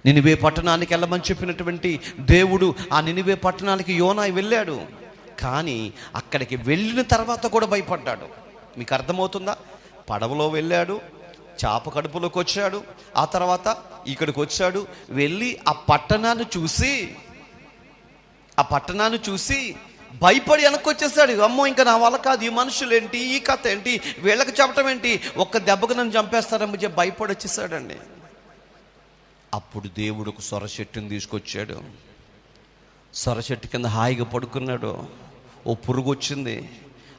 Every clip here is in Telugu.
నినివే పట్టణానికి వెళ్ళమని చెప్పినటువంటి దేవుడు ఆ నినివే పట్టణానికి యోనా వెళ్ళాడు. కానీ అక్కడికి వెళ్ళిన తర్వాత కూడా భయపడ్డాడు. మీకు అర్థమవుతుందా? పడవలో వెళ్ళాడు, చాప కడుపులోకి వచ్చాడు, ఆ తర్వాత ఇక్కడికి వచ్చాడు. వెళ్ళి ఆ పట్టణాన్ని చూసి భయపడి వెనక్కి వచ్చేసాడు. అమ్మో, ఇంకా నా వల్ల కాదు, ఈ మనుషులు ఏంటి, ఈ కథ ఏంటి, వీళ్ళకి చెప్పటం ఏంటి, ఒక్క దెబ్బకు నన్ను చంపేస్తారని చెప్పి భయపడి వచ్చేసాడండి. అప్పుడు దేవుడు ఒక సొర చెట్టుని తీసుకొచ్చాడు. సొర చెట్టు కింద హాయిగా పడుకున్నాడు. ఓ పురుగు వచ్చింది.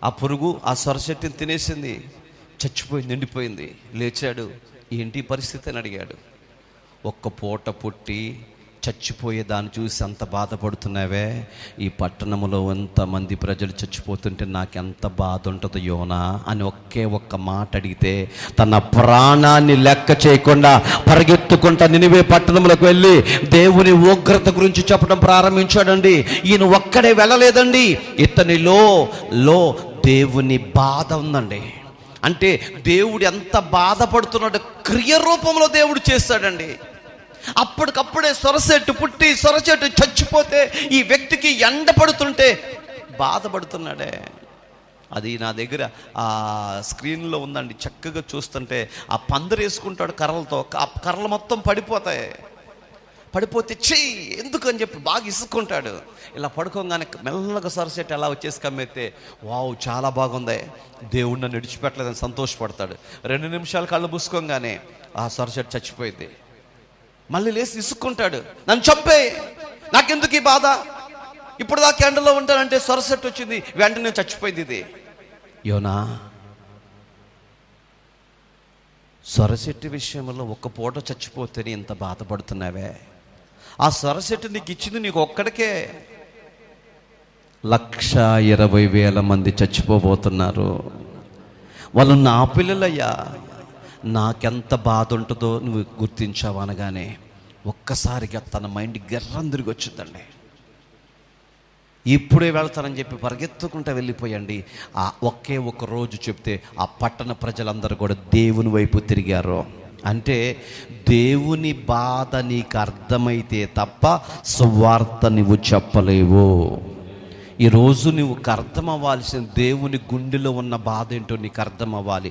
ఆ పురుగు ఆ సొర చెట్టుని తినేసింది, చచ్చిపోయింది, ఎండిపోయింది. లేచాడు. ఏంటి పరిస్థితి అని అడిగాడు. ఒక్క పూట పుట్టి చచ్చిపోయే దాన్ని చూసి అంత బాధపడుతున్నావే, ఈ పట్టణంలో ఎంతమంది ప్రజలు చచ్చిపోతుంటే నాకెంత బాధ ఉంటుందో యోనా అని ఒక్క మాట అడిగితే తన ప్రాణాన్ని లెక్క చేయకుండా పరిగెత్తుకుంటా నినివే పట్టణంలోకి వెళ్ళి దేవుని ఉగ్రత గురించి చెప్పడం ప్రారంభించాడండి. ఈయన ఒక్కడే వెళ్ళలేదండి, ఇతనిలో దేవుని బాధ ఉందండి. అంటే దేవుడు ఎంత బాధపడుతున్నాడో క్రియ రూపంలో దేవుడు చేస్తాడండి. అప్పటికప్పుడే సొరచెట్టు పుట్టి సొరచెట్టు చచ్చిపోతే ఈ వ్యక్తికి ఎండ పడుతుంటే బాధపడుతున్నాడే. అది నా దగ్గర ఆ స్క్రీన్లో ఉందండి. చక్కగా చూస్తుంటే ఆ పందిరి వేసుకుంటాడు కర్రలతో, ఆ కర్రలు మొత్తం పడిపోతే చెయ్యి ఎందుకు అని చెప్పి బాగా ఇసుక్కుంటాడు. ఇలా పడుకోగానే మెల్లగా సొరచెట్టు ఎలా వచ్చేసి కమ్మెత్తే, వావ్ చాలా బాగుంది, దేవుడు నన్ను విడిచిపెట్టలేదని సంతోషపడతాడు. 2 నిమిషాలు కళ్ళు మూసుకోగానే ఆ సొరచెట్టు చచ్చిపోయింది. మళ్ళీ లేచి ఇసుక్కుంటాడు, నన్ను చంపే, నాకెందుకు ఈ బాధ, ఇప్పుడు దాకా ఎండలో ఉంటానంటే సొరచెట్టు వచ్చింది, వెంటనే చచ్చిపోయింది. ఇది యోనా, సొరచెట్టు విషయంలో ఒక్క పూట చచ్చిపోతేనే ఇంత బాధపడుతున్నావే, ఆ సొరచెట్టు నీకు ఇచ్చింది నీకు ఒక్కడికే, 1,20,000 మంది చచ్చిపోబోతున్నారు, వాళ్ళు నా పిల్లలయ్యా, నాకెంత బాధ ఉంటుందో నువ్వు గుర్తించావు అనగానే ఒక్కసారిగా తన మైండ్ గర్రం తిరిగి వచ్చిందండి. ఇప్పుడే వెళ్తానని చెప్పి పరిగెత్తుకుంటూ వెళ్ళిపోయండి. ఆ ఒక రోజు చెప్తే ఆ పట్టణ ప్రజలందరూ కూడా దేవుని వైపు తిరిగారు. అంటే దేవుని బాధ నీకు అర్థమైతే తప్ప సువార్త నువ్వు చెప్పలేవు. ఈరోజు నువ్వు అర్థం అవ్వాల్సిన దేవుని గుండెలో ఉన్న బాధ ఏంటో నీకు అర్థం అవ్వాలి.